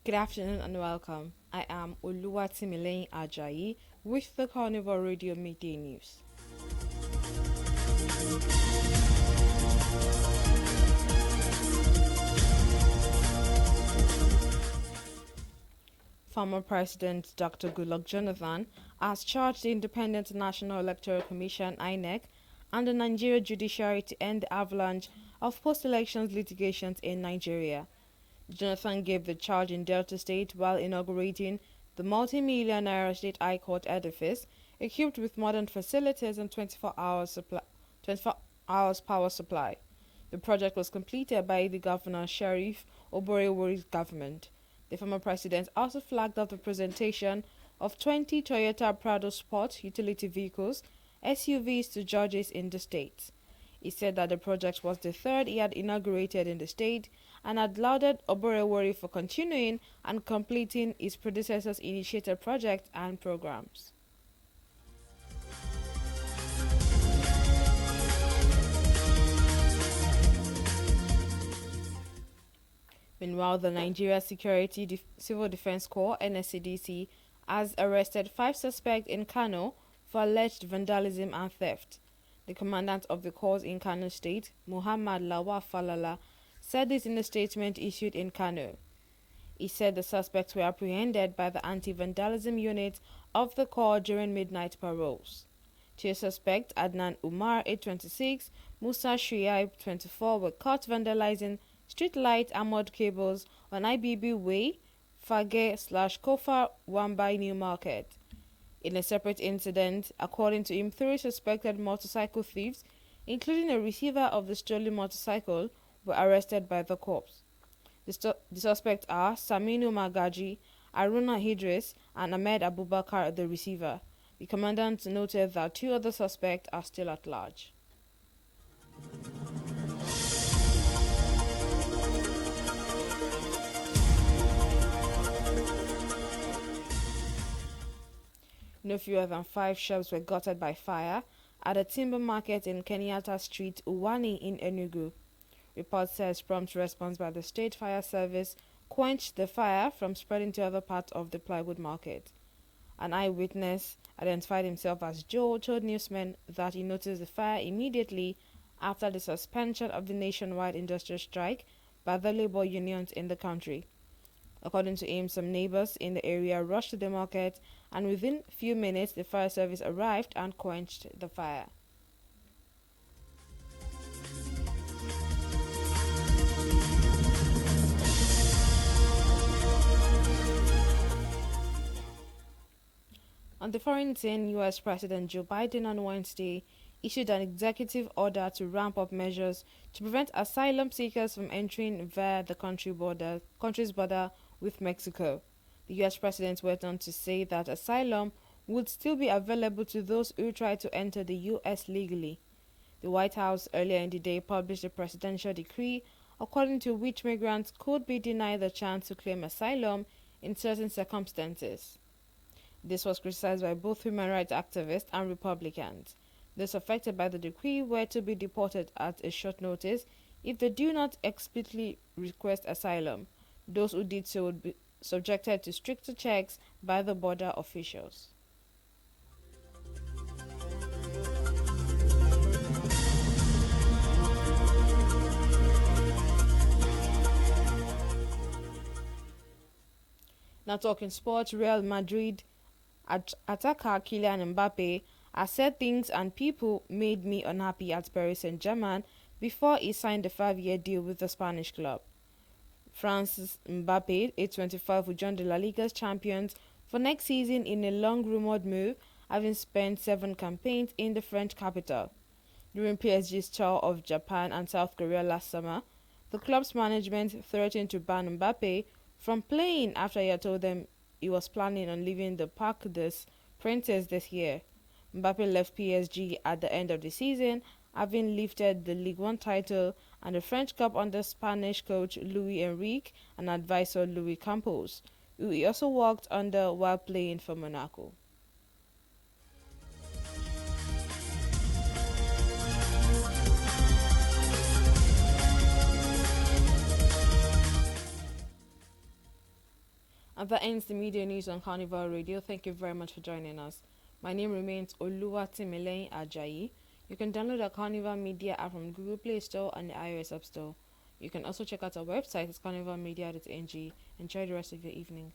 Good afternoon and welcome. I am Oluwatimileyin Ajayi with the Carnival Radio Media News. Former President Dr. Goodluck Jonathan has charged the Independent National Electoral Commission (INEC) and the Nigeria judiciary to end the avalanche of post-elections litigations in Nigeria. Jonathan gave the charge in Delta State while inaugurating the multi-million naira State High Court edifice, equipped with modern facilities and 24 hours power supply. The project was completed by the Governor Sheriff Oborewori's government. The former president also flagged up the presentation of 20 Toyota Prado Sport utility vehicles, SUVs, to judges in the state. He said that the project was the third he had inaugurated in the state and had lauded Oborewori for continuing and completing his predecessors' initiated projects and programs. Meanwhile, the Nigeria Civil Defense Corps (NSCDC) has arrested 5 suspects in Kano for alleged vandalism and theft. The commandant of the corps in Kano State, Muhammad Lawal Falala, said this in a statement issued in Kano. He said the suspects were apprehended by the anti-vandalism unit of the corps during midnight patrols. Two suspects, Adnan Umar, 826, Musa Shuaib, 24, were caught vandalizing street light armored cables on IBB Way, Fage/Kofa, Wambai New Market. In a separate incident, according to him, 3 suspected motorcycle thieves, including a receiver of the stolen motorcycle, were arrested by the corps. The suspects are Saminu Magaji, Aruna Idris, and Ahmed Abubakar, the receiver. The commandant noted that 2 other suspects are still at large. No fewer than 5 shops were gutted by fire at a timber market in Kenyatta Street, Uwani in Enugu. Report says prompt response by the State Fire Service quenched the fire from spreading to other parts of the plywood market. An eyewitness, identified himself as Joe, told newsmen that he noticed the fire immediately after the suspension of the nationwide industrial strike by the labor unions in the country. According to him, some neighbors in the area rushed to the market, and within a few minutes the fire service arrived and quenched the fire. On the foreign scene, U.S. President Joe Biden on Wednesday issued an executive order to ramp up measures to prevent asylum seekers from entering via the country's border with Mexico. The U.S. president went on to say that asylum would still be available to those who try to enter the U.S. legally. The White House earlier in the day published a presidential decree according to which migrants could be denied the chance to claim asylum in certain circumstances. This was criticized by both human rights activists and Republicans. Those affected by the decree were to be deported at a short notice if they do not explicitly request asylum. Those who did so would be subjected to stricter checks by the border officials. Now talking sports, Real Madrid attacker Kylian Mbappe has said things and people made me unhappy at Paris Saint-Germain before he signed a 5-year deal with the Spanish club. Francis Mbappe, 825, will join the La Liga's champions for next season in a long-rumored move, having spent 7 campaigns in the French capital. During PSG's tour of Japan and South Korea last summer, the club's management threatened to ban Mbappe from playing after he had told them he was planning on leaving the Parc des Princes this year. Mbappe left PSG at the end of the season, having lifted the Ligue 1 title and the French Cup under Spanish coach Luis Enrique and advisor Louis Campos, who he also worked under while playing for Monaco. And that ends the media news on Carnival Radio. Thank you very much for joining us. My name remains Oluwatimileyin Ajayi. You can download our Carnival Media app from Google Play Store and the iOS App Store. You can also check out our website at carnivalmedia.ng. Enjoy the rest of your evening.